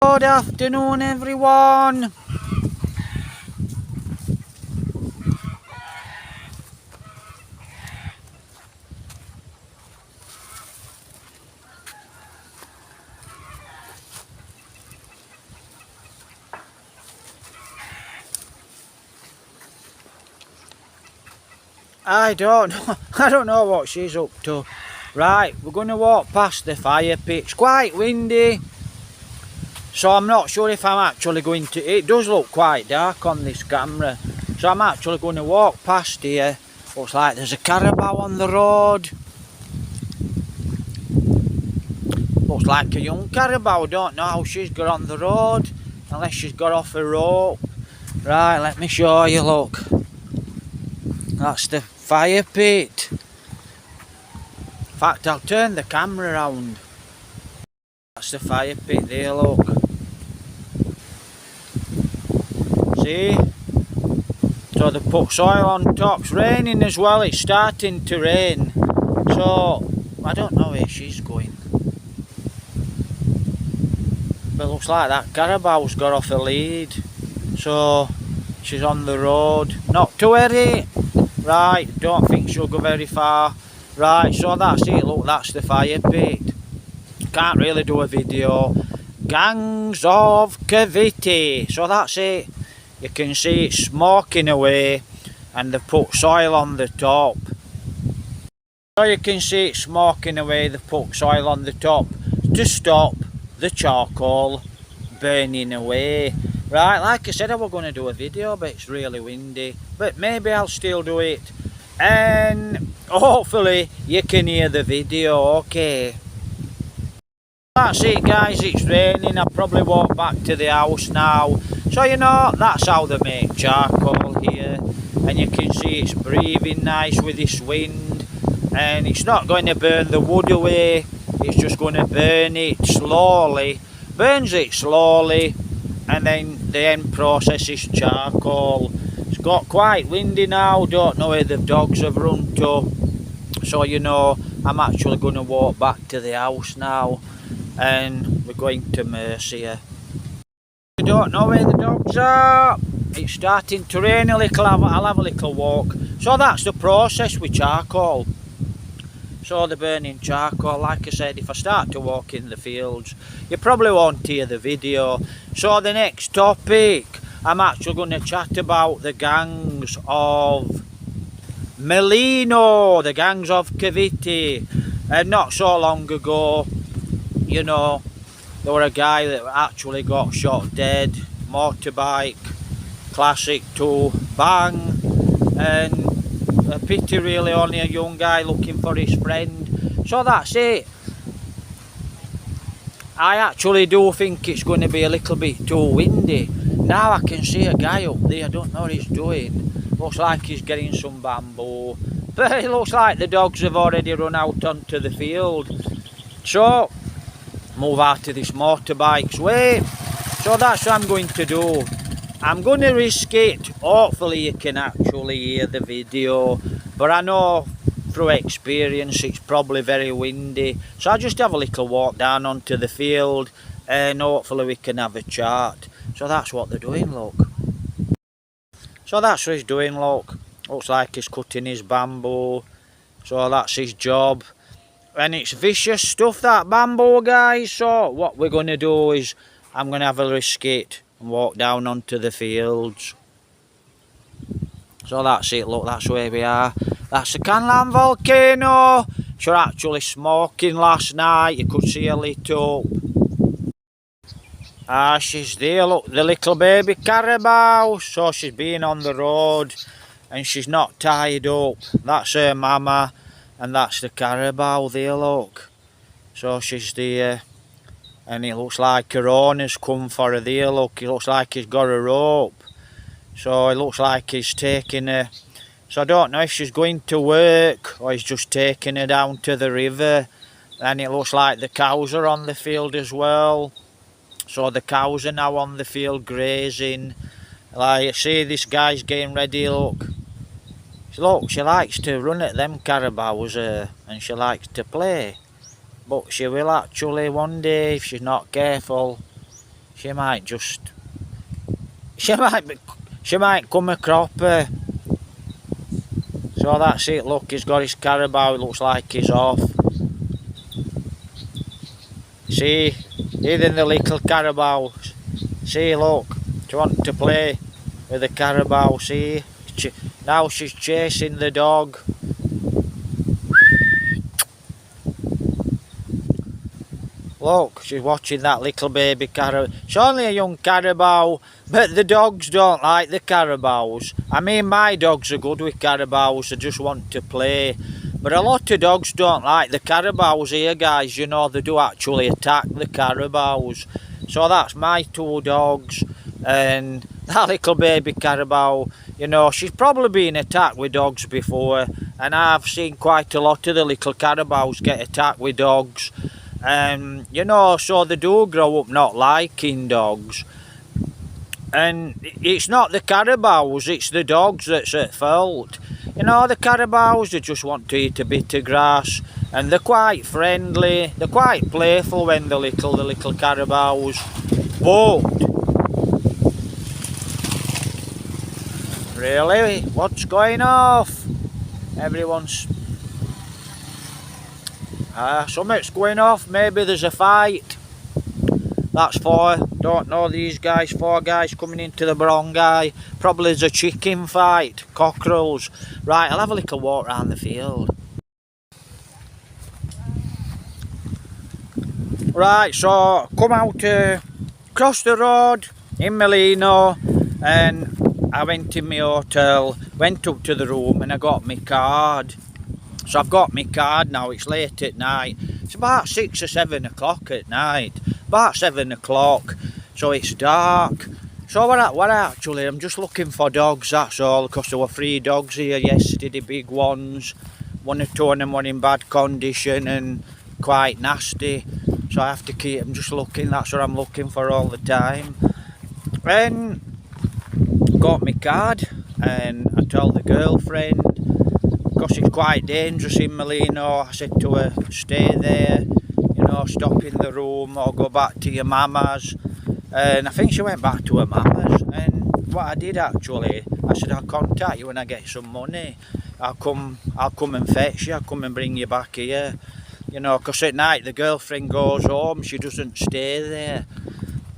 Good afternoon, everyone. I don't know. I don't know what she's up to. Right, we're going to walk past the fire pit. It's quite windy, so I'm not sure if I'm actually going to. It does look quite dark on this camera, so I'm actually going to walk past here. Looks like there's a carabao on the road. Looks like a young carabao. Don't know how she's got on the road, unless she's got off a rope. Right, let me show you. Look, that's the fire pit. In fact, I'll turn the camera around. That's the fire pit there, look. See? So they put soil on top. It's raining as well, it's starting to rain. So, I don't know where she's going. But it looks like that carabao's got off a lead. So, she's on the road. Not to worry. Right, don't think she'll go very far. Right, so that's it, look, that's the fire pit. Can't really do a video. Gangs of Cavite. So that's it. You can see it's smoking away and they've put soil on the top. So you can see it's smoking away, they've put soil on the top to stop the charcoal burning away. Right, like I said, I was going to do a video, but it's really windy. But maybe I'll still do it. And hopefully you can hear the video, okay. That's it, guys, it's raining. I'll probably walk back to the house now. So, you know, that's how they make charcoal here. And you can see it's breathing nice with this wind. And it's not going to burn the wood away. It's just going to burn it slowly. Burns it slowly. And then the end process is charcoal. It's got quite windy now. Don't know where the dogs have run to. So, you know, I'm actually going to walk back to the house now. And we're going to Mercia. I don't know where the dogs are. It's starting to rain a little. I'll have a little walk. So that's the process with charcoal. So they're burning charcoal. Like I said, if I start to walk in the fields, you probably won't hear the video. So the next topic, I'm actually going to chat about the gangs of Molino, the gangs of Cavite. And not so long ago, you know, there were a guy that actually got shot dead, motorbike, classic 2, bang, and a pity really, only a young guy looking for his friend. So that's it. I actually do think it's going to be a little bit too windy. Now I can see a guy up there, I don't know what he's doing. Looks like he's getting some bamboo. But it looks like the dogs have already run out onto the field. So, move out of this motorbike's way. So that's what I'm going to do. I'm going to risk it. Hopefully you can actually hear the video. But I know through experience it's probably very windy. So I'll just have a little walk down onto the field and hopefully we can have a chat. So that's what they're doing, look. So that's what he's doing, look. Looks like he's cutting his bamboo. So that's his job. And it's vicious stuff, that bamboo, guys. So what we're going to do is I'm going to have a risk it and walk down onto the fields. So that's it, look, that's where we are. That's the Canlan volcano. It's actually smoking last night. You could see her lit up. Ah, she's there, look, the little baby carabao. So she's been on the road and she's not tied up. That's her mama. And that's the carabao there, look. So she's there. And it looks like her owner's come for her there, look. It looks like he's got a rope. So it looks like he's taking her. So I don't know if she's going to work or he's just taking her down to the river. And it looks like the cows are on the field as well. So the cows are now on the field grazing. Like I see, this guy's getting ready, look. Look, she likes to run at them carabaos and she likes to play. But she will actually one day, if she's not careful, she might just, she might come a cropper. So that's it, look, he's got his carabao, it looks like he's off. See, even the little carabaos. See, look, do you want to play with the carabao? See, now she's chasing the dog. Look, she's watching that little baby carabao. It's only a young carabao, but the dogs don't like the carabaos. I mean, my dogs are good with carabaos, they just want to play. But a lot of dogs don't like the carabaos here, guys. You know, they do actually attack the carabaos. So that's my two dogs. And that little baby carabao, you know, she's probably been attacked with dogs before. And I've seen quite a lot of the little carabaos get attacked with dogs. You know, so they do grow up not liking dogs. And it's not the carabaos, it's the dogs that's at fault. You know, the carabaos, they just want to eat a bit of grass. And they're quite friendly, they're quite playful when they're little, the little carabaos. But, really, what's going off? Everyone's... something's going off, maybe there's a fight. That's four, don't know these guys, four guys coming into the barangay. Probably there's a chicken fight, cockerels. Right, I'll have a little walk around the field. Right, so come out across the road in Molino, and I went in my hotel, went up to the room and I got my card. So I've got my card now, it's late at night. It's about 6 or 7 o'clock at night. About 7 o'clock, so it's dark. So what actually, I'm just looking for dogs, that's all, because there were 3 dogs here yesterday, big ones. 1 or 2 of them were in bad condition and quite nasty. So I have to keep them just looking, that's what I'm looking for all the time. And got my card, and I told the girlfriend, because it's quite dangerous in Molino, I said to her, stay there, you know, stop in the room or go back to your mama's. And I think she went back to her mama's. And what I did actually, I said, I'll contact you when I get some money. I'll come and fetch you, I'll come and bring you back here. You know, because at night the girlfriend goes home, she doesn't stay there.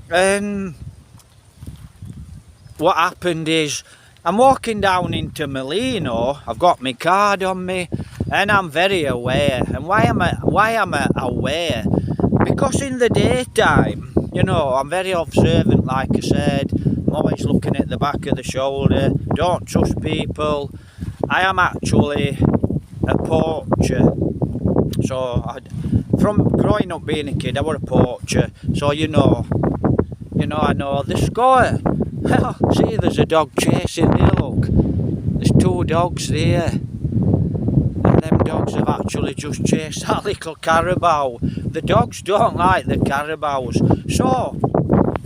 And what happened is, I'm walking down into Molino, I've got my card on me, and I'm very aware. And why am I aware? Because in the daytime, you know, I'm very observant, like I said. I'm always looking at the back of the shoulder, don't trust people. I am actually a poacher. So, from growing up being a kid, I was a poacher. So, you know, I know the score. See, there's a dog chasing me, look. There's 2 dogs there. And them dogs have actually just chased that little carabao. The dogs don't like the carabaos. So,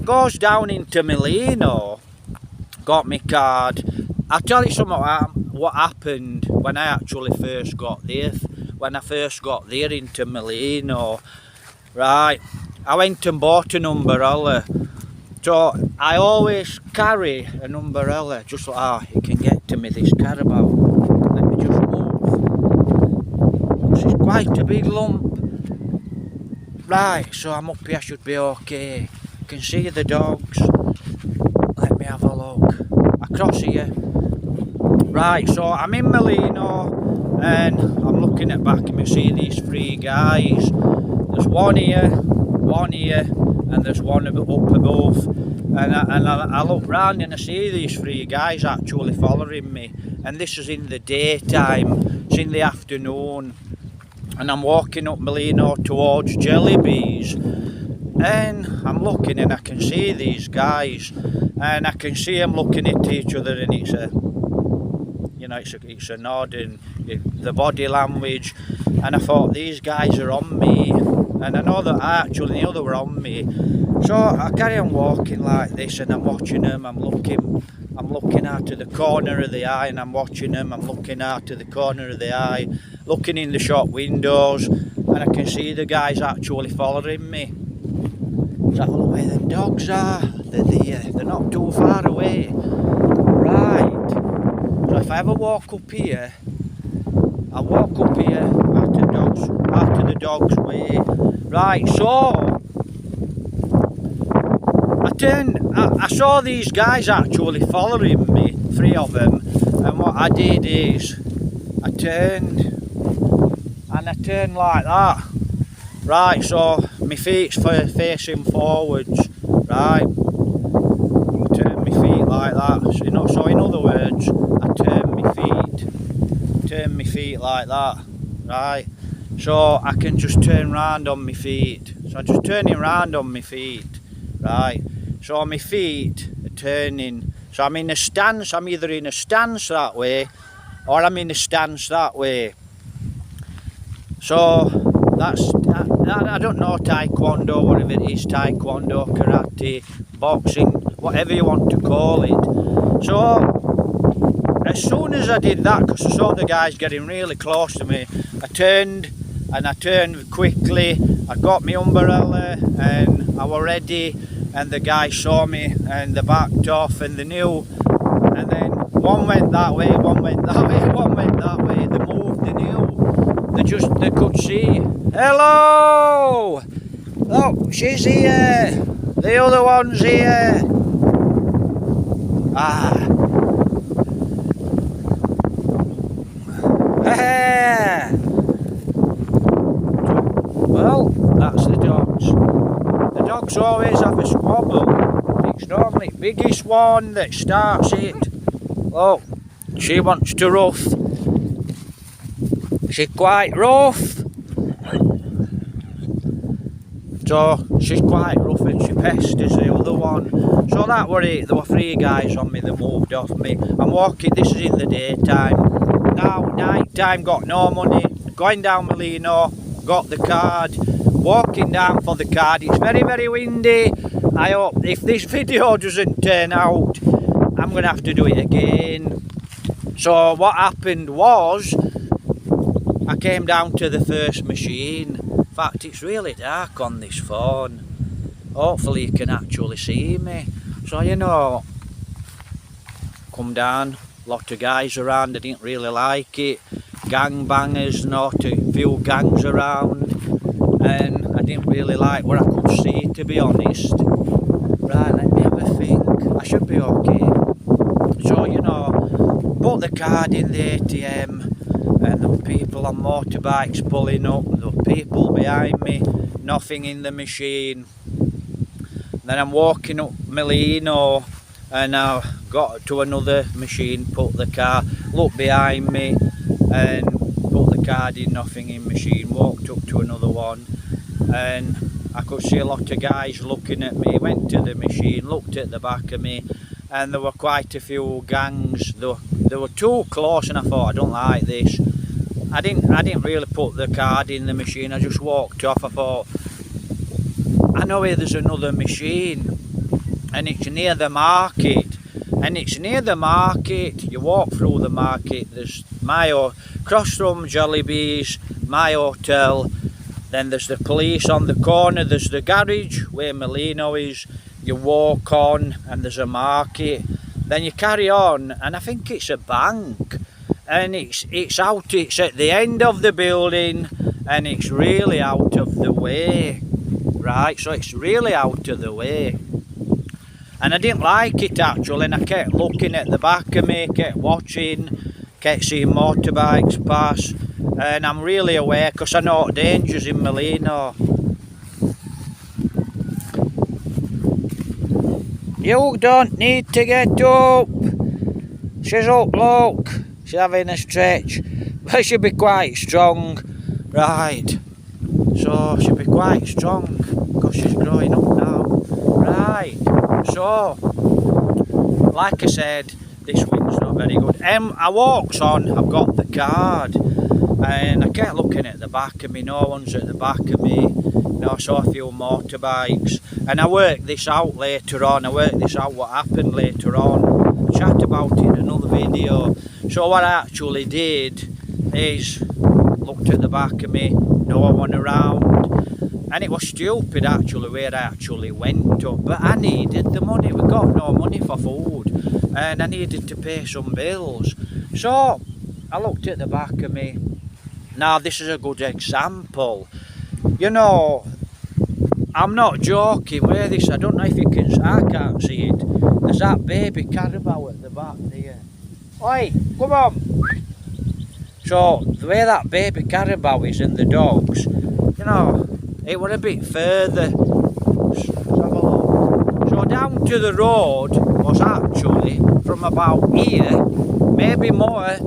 goes down into Molino, got my card. I'll tell you something what happened when I actually first got there. When I first got there into Molino. Right, I went and bought an umbrella. So I always carry an umbrella, just like, it can get to me, this carabao. Let me just move. It's quite a big lump. Right, so I'm up here, I should be okay. You can see the dogs. Let me have a look. Across here. Right, so I'm in Molino, and I'm looking at back of me, see these 3 guys. There's one here, and there's one up above. And I look round and I see these 3 guys actually following me. And this is in the daytime, it's in the afternoon. And I'm walking up Molino towards Jellybees. And I'm looking and I can see these guys. And I can see them looking at each other, and it's a, you know, it's a nod and the body language. And I thought, these guys are on me. And I know that I actually knew they were on me. So I carry on walking like this, and I'm watching them, I'm looking out of the corner of the eye, and I'm watching them, I'm looking out of the corner of the eye, looking in the shop windows, and I can see the guys actually following me. Let's have a look where them dogs are. They're not too far away. Right. So if I ever walk up here, I'll walk up here after the dog's way. Right, so I saw these guys actually following me, 3 of them, and what I did is I turned like that. Right, so my feet's facing forwards. Right, turn my feet like that. So in other words, I turn my feet like that. Right, so I can just turn round on my feet. So I'm just turning round on my feet. Right, so my feet are turning. So I'm in a stance. I'm either in a stance that way, or I'm in a stance that way. So I don't know, taekwondo, whatever it is, taekwondo, karate, boxing, whatever you want to call it. So as soon as I did that, because I saw the guys getting really close to me, I turned quickly. I got my umbrella and I was ready, and the guys saw me and they backed off and they knew, and then one went that way, one went that way, one went that way. They moved, they knew. They could see. Hello! Look, she's here. The other one's here. Ah. Hey. Well, that's the dogs. The dogs always have a squabble. It's normally the biggest one that starts it. Oh, she wants to rough. She's quite rough. So she's quite rough and she pesters the other one. So that were it. There were 3 guys on me that moved off me. I'm walking, this is in the daytime. Now night time, got no money. Going down Molino, got the card. Walking down for the card. It's very, very windy. I hope if this video doesn't turn out, I'm going to have to do it again. So what happened was, I came down to the first machine. In fact, it's really dark on this phone. Hopefully you can actually see me. So come down, lot of guys around. I didn't really like it. Gangbangers, not a few gangs around, and I didn't really like what I could see, to be honest. Right, let me have a think. I should be okay. So put the card in the ATM. And there were people on motorbikes pulling up, there were people behind me, nothing in the machine. Then I'm walking up Molino and I got to another machine, put the car, looked behind me and put the card in, nothing in machine, walked up to another one and I could see a lot of guys looking at me, went to the machine, looked at the back of me, and there were quite a few gangs. They were too close and I thought, I don't like this. I didn't really put the card in the machine, I just walked off. I thought, I know where there's another machine and it's near the market. You walk through the market, there's across from Jollibee's, my hotel, then there's the police on the corner, there's the garage where Molino is, you walk on and there's a market, then you carry on and I think it's a bank, and it's at the end of the building and it's really out of the way. Right, so it's really out of the way. And I didn't like it actually, and I kept looking at the back of me, kept watching, kept seeing motorbikes pass, and I'm really aware because I know dangers in Molino. You don't need to get up. She's up, look. She's having a stretch. But she'll be quite strong. Right. So she'll be quite strong because she's growing up now. Right. So, like I said, this wind's not very good. I walks on, I've got the card. And I kept looking at the back of me, no one's at the back of me. I saw a few motorbikes. And I worked this out later on, what happened later on. I'll chat about it in another video. So what I actually did is looked at the back of me, no one around. And it was stupid actually where I actually went to, but I needed the money. We got no money for food, and I needed to pay some bills. So I looked at the back of me. Now this is a good example. You know, I'm not joking with this. I don't know if you can, I can't see it. There's that baby carabao at the back there. Oi, come on. So the way that baby carabao is and the dogs, you know, it were a bit further. Let's have a look. So down to the road was actually from about here, maybe more,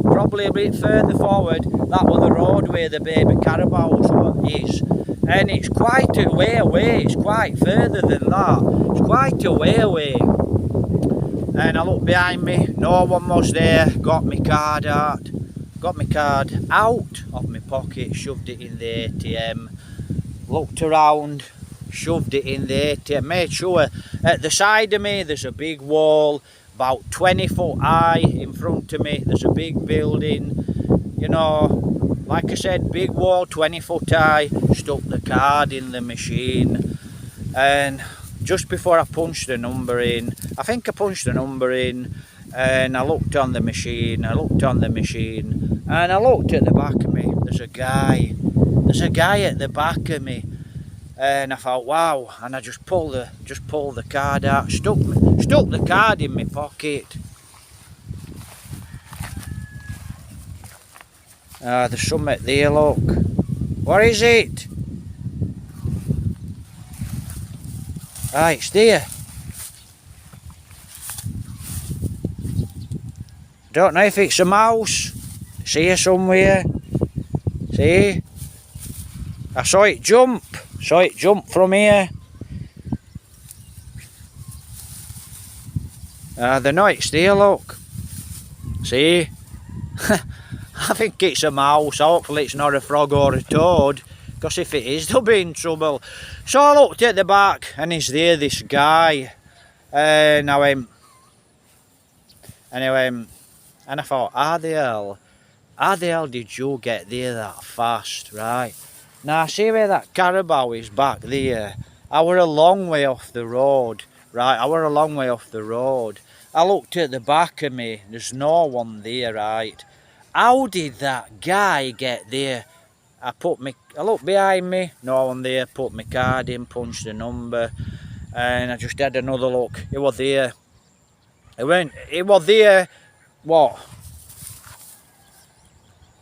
probably a bit further forward. That was the road where the baby carabao is. And it's quite a way away, it's quite further than that. It's quite a way away. And I looked behind me, no one was there, got my card out of my pocket, shoved it in the ATM, looked around, shoved it in the ATM, made sure at the side of me there's a big wall, about 20 foot high. In front of me there's a big building, you know, like I said, big wall, 20 foot high. Stuck the card in the machine, and just before I punched the number in, I think I punched the number in, and I looked on the machine, and I looked at the back of me. There's a guy at the back of me, and I thought, wow, and I just pulled the card out, stuck the card in my pocket. There's something there, look. What is it? It's there. Don't know if it's a mouse. It's here somewhere. See? I saw it jump. From here. The night's there, look. See? I think it's a mouse. Hopefully it's not a frog or a toad, because if it is, they'll be in trouble. So I looked at the back, and he's there, this guy. And I went, and I thought, how the hell did you get there that fast, right? Now, see where that carabao is back there? I were a long way off the road, right? I looked at the back of me, there's no one there, right? How did that guy get there? I looked behind me, no one there, put my card in, punched the number, and I just had another look. It was there. It was there, what?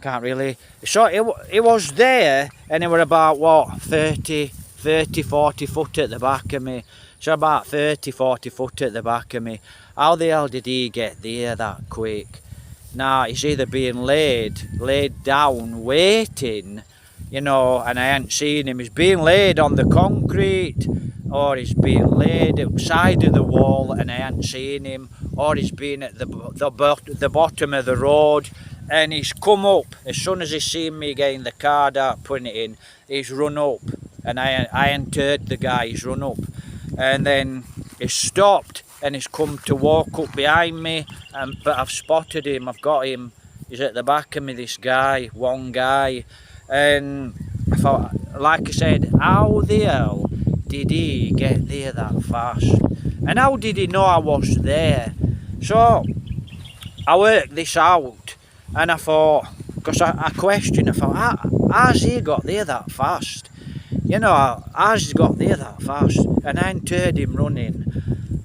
Can't really. So it was there, and it were about, what, 40 foot at the back of me. So about 40 foot at the back of me. How the hell did he get there that quick? Now, he's either being laid down, waiting, you know, and I hadn't seen him. He's being laid on the concrete, or he's being laid outside of the wall, and I hadn't seen him, or he's been at the bottom of the road, and he's come up. As soon as he's seen me getting the card out, putting it in, he's run up, and I entered the guy, he's run up, and then he's stopped, and he's come to walk up behind me, but I've spotted him, I've got him. He's at the back of me, this guy, one guy. And I thought, like I said, how the hell did he get there that fast? And how did he know I was there? So I worked this out, and I thought, because I questioned, I thought, how's he got there that fast? You know, how's he got there that fast? And I entered him running.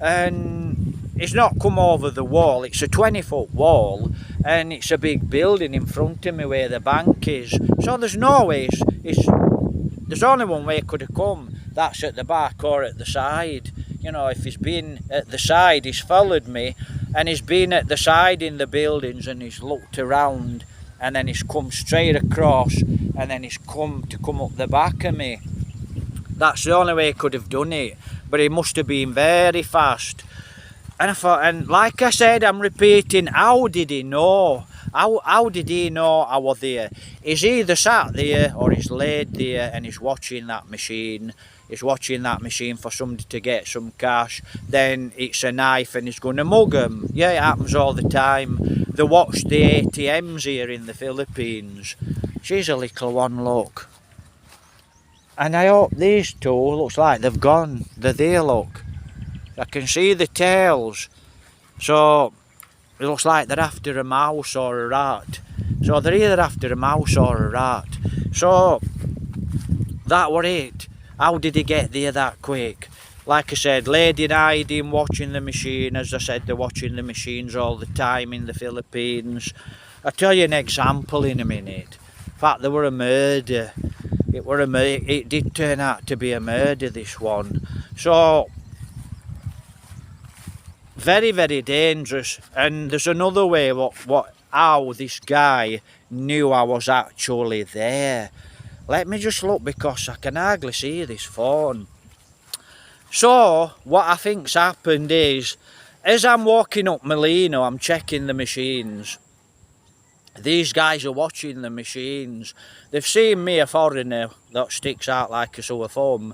And it's not come over the wall, it's a 20-foot wall, and it's a big building in front of me where the bank is. So there's no way, there's only one way it could have come, that's at the back or at the side. You know, if he's been at the side, he's followed me, and he's been at the side in the buildings, and he's looked around, and then he's come straight across, and then he's come up the back of me. That's the only way he could have done it. But he must have been very fast. And I thought, and like I said, I'm repeating, how did he know? How did he know I was there? He's either sat there, or he's laid there, and he's watching that machine. He's watching that machine for somebody to get some cash. Then it's a knife, and he's going to mug them. Yeah, it happens all the time. They watch the ATMs here in the Philippines. She's a little one, look. And I hope these two looks like they've gone. They're there, look. I can see the tails. So it looks like they're after a mouse or a rat. So they're either after a mouse or a rat. So that were it. How did he get there that quick? Like I said, lady hiding, watching the machine. As I said, they're watching the machines all the time in the Philippines. I'll tell you an example in a minute. In fact, there were a murder. It did turn out to be a murder, this one. So, very, very dangerous. And there's another way how this guy knew I was actually there. Let me just look, because I can hardly see this phone. So, what I think's happened is, as I'm walking up Molino, I'm checking the machines. These guys are watching the machines. They've seen me, a foreigner that sticks out like a sore thumb,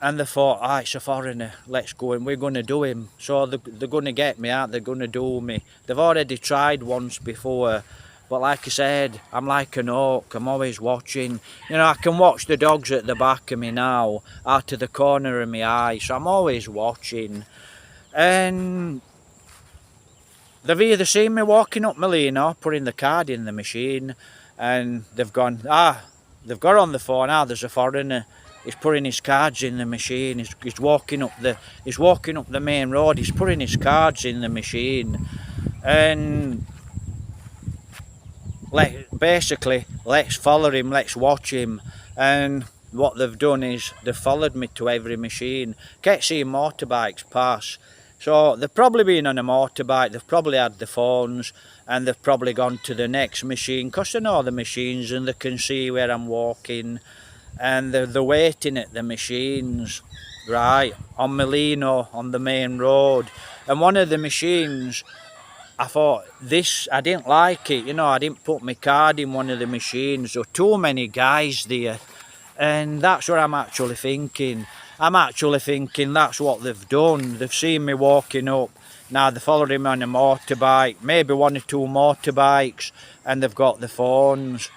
and they thought, ah, it's a foreigner, let's go and we're going to do him. So they're going to get me, aren't they? They're going to do me. They've already tried once before. But like I said, I'm like an hawk. I'm always watching. You know, I can watch the dogs at the back of me now, out of the corner of my eye. So I'm always watching. And they've either seen me walking up Molino, putting the card in the machine, and they've got on the phone, there's a foreigner. He's putting his cards in the machine. He's walking up the main road. He's putting his cards in the machine. And basically, let's follow him, let's watch him. And what they've done is they've followed me to every machine. Kept seeing motorbikes pass. So they've probably been on a motorbike, they've probably had the phones, and they've probably gone to the next machine, because they know the machines and they can see where I'm walking. And they're waiting at the machines, right, on Molino, on the main road. And one of the machines, I thought, I didn't like it, you know, I didn't put my card in one of the machines. There were too many guys there. And that's what I'm actually thinking. I'm actually thinking that's what they've done. They've seen me walking up. Now they're following me on a motorbike, maybe one or two motorbikes, and they've got the phones.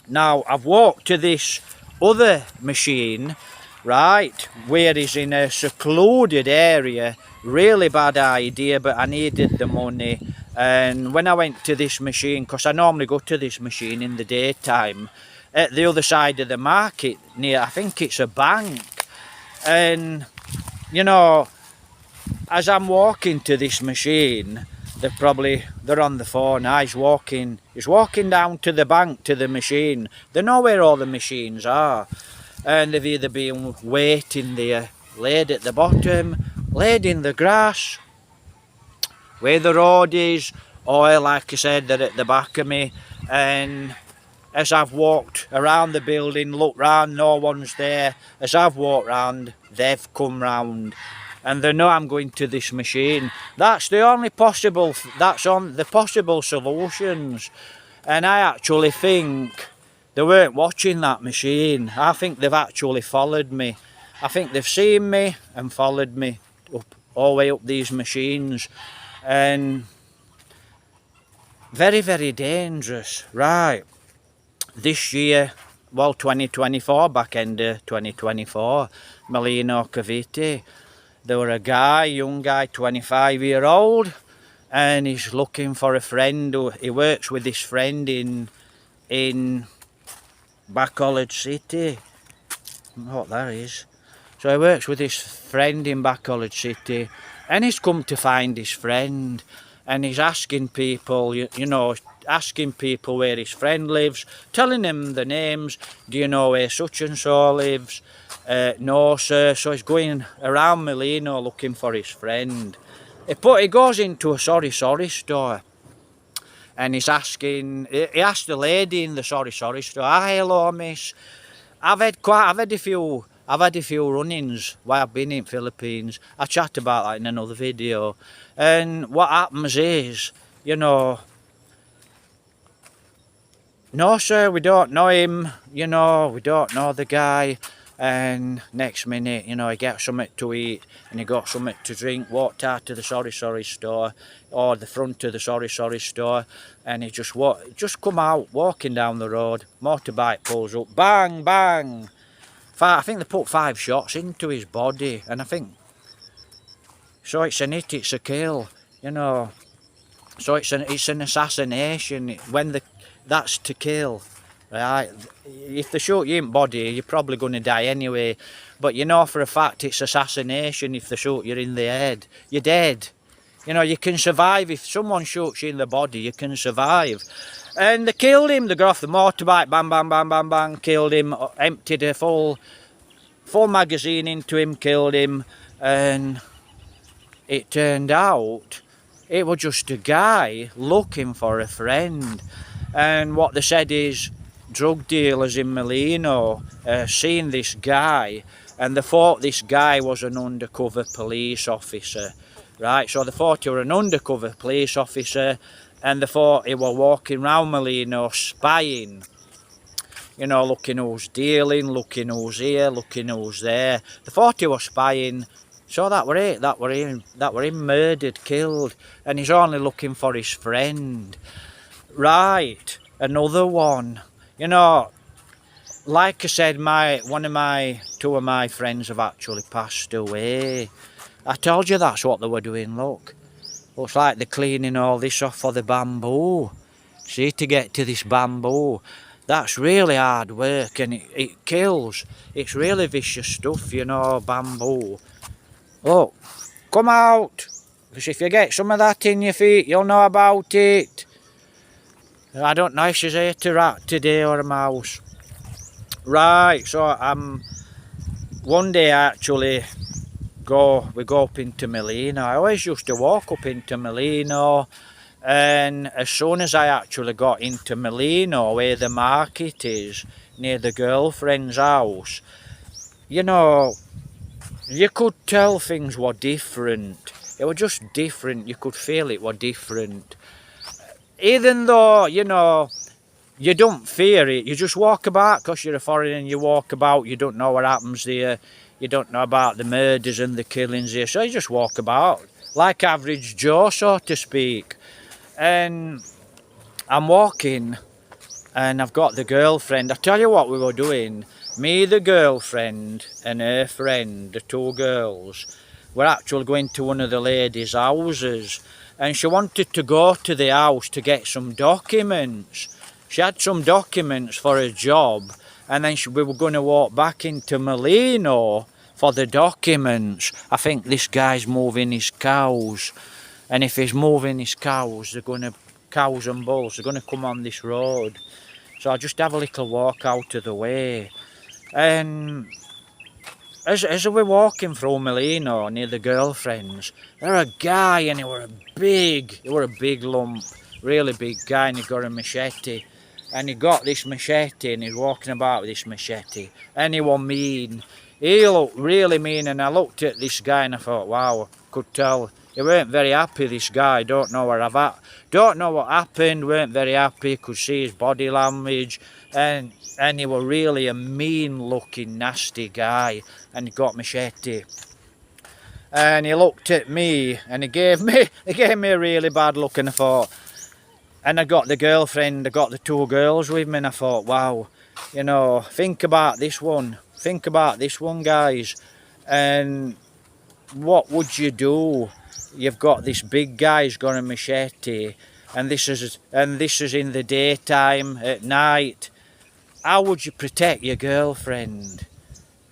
Now I've walked to this other machine, right, where he's in a secluded area. Really bad idea, but I needed the money. And when I went to this machine, because I normally go to this machine in the daytime, at the other side of the market, near, I think it's a bank. And, you know, as I'm walking to this machine, they're on the phone. He's walking down to the bank, to the machine. They know where all the machines are. And they've either been waiting there, laid at the bottom, laid in the grass, where the road is, or like I said, they're at the back of me. And as I've walked around the building, looked round, no one's there. As I've walked round, they've come round. And they know I'm going to this machine. That's the only possible, that's on the possible solutions. And I actually think they weren't watching that machine. I think they've actually followed me. I think they've seen me and followed me up, all the way up these machines. And very, very dangerous. Right. This year, well, 2024, back end of 2024, Molino Cavite, there were a young guy, 25-year-old, and he's looking for a friend. He works with his friend in Bacolod City. I don't know what that is. So he works with his friend in Bacolod City, and he's come to find his friend, and he's asking people, you know, asking people where his friend lives, telling them the names. Do you know where such and so lives? No, sir. So he's going around Molino looking for his friend. He goes into a sorry store, and he's asking. He asked the lady in the sorry store, "Hi, hello, miss. I've had a few run-ins while I've been in Philippines. I chat about that in another video. And what happens is, you know, no, sir, we don't know him. You know, we don't know the guy." And next minute, you know, he gets something to eat and he got something to drink, walked out to the sorry store, or the front of the sorry store, and he just come out walking down the road. Motorbike pulls up, bang, bang. I think they put 5 shots into his body, and I think, so it's an hit, it's a kill, you know. So it's an assassination when that's to kill, right? If they shoot you in body, you're probably going to die anyway. But you know for a fact it's assassination. If they shoot you in the head, you're dead. You know, you can survive. If someone shoots you in the body, you can survive. And they killed him. They got off the motorbike, bang, bang, bang, bang, bang, killed him, emptied a full magazine into him, killed him. And it turned out it was just a guy looking for a friend. And what they said is drug dealers in Molino seen this guy, and they thought this guy was an undercover police officer. Right, so they thought he was an undercover police officer, and they thought he was walking around Molino spying. You know, looking who's dealing, looking who's here, looking who's there. They thought he was spying. So that were it, that were him murdered, killed, and he's only looking for his friend. Right, another one. You know, like I said, two of my friends have actually passed away. I told you that's what they were doing, look. Looks like they're cleaning all this off for the bamboo. See, to get to this bamboo. That's really hard work, and it kills. It's really vicious stuff, you know, bamboo. Look, come out. Because if you get some of that in your feet, you'll know about it. I don't know if she's ate a rat today or a mouse. Right, so one day I actually we go up into Molino. I always used to walk up into Molino, and as soon as I actually got into Molino, where the market is, near the girlfriend's house, you know, you could tell things were different. It was just different. You could feel it were different. Even though, you know, you don't fear it. You just walk about because you're a foreigner and you walk about. You don't know what happens there. You don't know about the murders and the killings here. So you just walk about like average Joe, so to speak. And I'm walking and I've got the girlfriend. I tell you what we were doing. Me, the girlfriend, and her friend, the 2 girls, were actually going to one of the ladies' houses, and she wanted to go to the house to get some documents. She had some documents for a job, and then we were going to walk back into Molino for the documents. I think this guy's moving his cows, and if he's moving his cows, cows and bulls, they're going to come on this road. So I just have a little walk out of the way. And as we were walking through Molino near the girlfriends, there was a guy, and he were a big lump, really big guy, and he got a machete. And he got this machete, and he's walking about with this machete. And he was mean. He looked really mean, and I looked at this guy and I thought, wow, I could tell he weren't very happy, this guy. Don't know what happened, weren't very happy, could see his body language. And he was really a mean-looking, nasty guy, and he got machete. And he looked at me, and he gave me a really bad look, and I thought, and I got the girlfriend, I got the 2 girls with me, and I thought, wow, you know, think about this one, guys, and what would you do? You've got this big guy who's got a machete, and this is in the daytime, at night. How would you protect your girlfriend?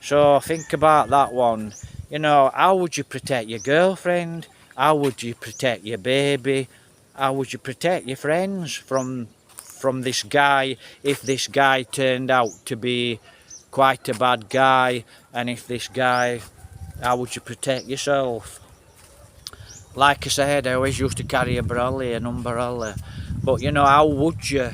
So think about that one. You know, how would you protect your girlfriend? How would you protect your baby? How would you protect your friends from this guy, if this guy turned out to be quite a bad guy? And if this guy, how would you protect yourself? Like I said, I always used to carry an umbrella. But you know, how would you?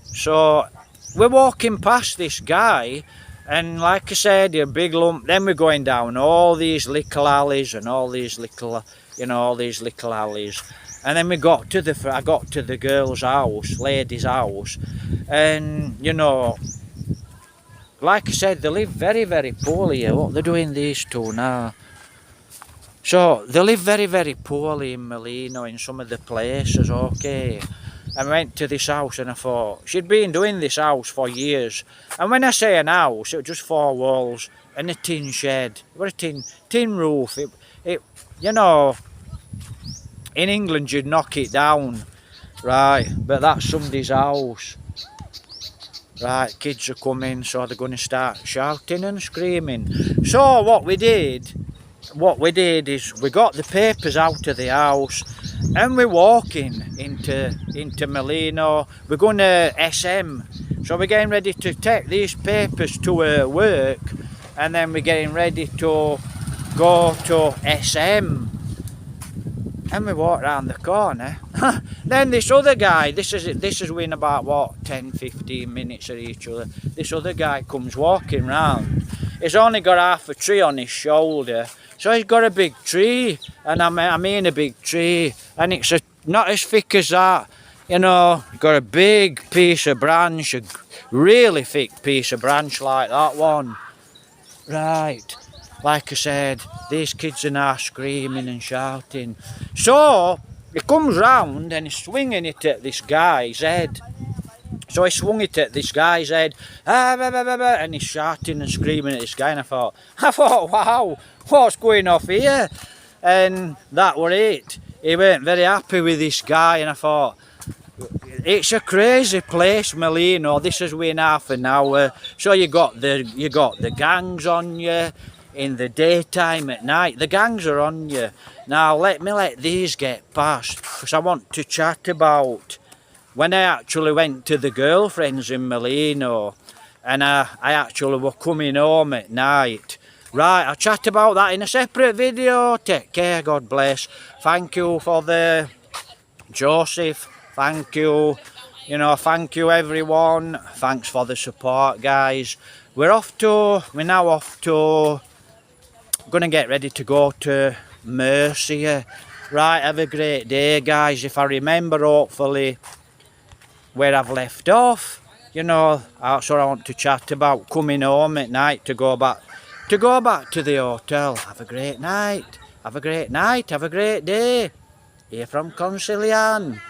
So we're walking past this guy, and like I said, a big lump. Then we're going down all these little alleys and all these little, you know, all these little alleys. And then I got to the girl's house, lady's house, and you know, like I said, they live very, very poorly here. What they're doing, these 2 now. So they live very, very poorly in Molino, in some of the places, okay. and went to this house, and I thought, she'd been doing this house for years. And when I say an house, it was just 4 walls and a tin shed. It was a tin roof. It you know, in England you'd knock it down, right? But that's somebody's house. Right, kids are coming, so they're going to start shouting and screaming. So what we did is we got the papers out of the house, and we're walking into Molino. We're going to SM, so we're getting ready to take these papers to work, and then we're getting ready to go to SM. And we walk round the corner. Then this other guy, this is within about what, 10-15 minutes of each other. This other guy comes walking round. He's only got half a tree on his shoulder, so he's got a big tree, and I mean a big tree, and it's not as thick as that, you know. Got a big piece of branch, a really thick piece of branch like that one. Right. Like I said, these kids are now screaming and shouting. So he comes round and he's swinging it at this guy's head. So he swung it at this guy's head, and he's shouting and screaming at this guy. And I thought, wow, what's going off here? And that were it. He weren't very happy with this guy, and I thought, it's a crazy place, Molino. This is within half an hour. So you got the gangs on you. In the daytime, at night, the gangs are on you. Now let these get past, because I want to chat about when I actually went to the girlfriends in Molino, and I actually were coming home at night. Right, I'll chat about that in a separate video. Take care, God bless. Thank you for the Joseph, thank you, thank you everyone. Thanks for the support, guys. We're now off to gonna get ready to go to Mercia. Right, have a great day, guys. If I remember, hopefully, where I've left off, that's what I want to chat about. Coming home at night to go back to the hotel. Have a great night. Have a great night. Have a great day. Here from Concilian.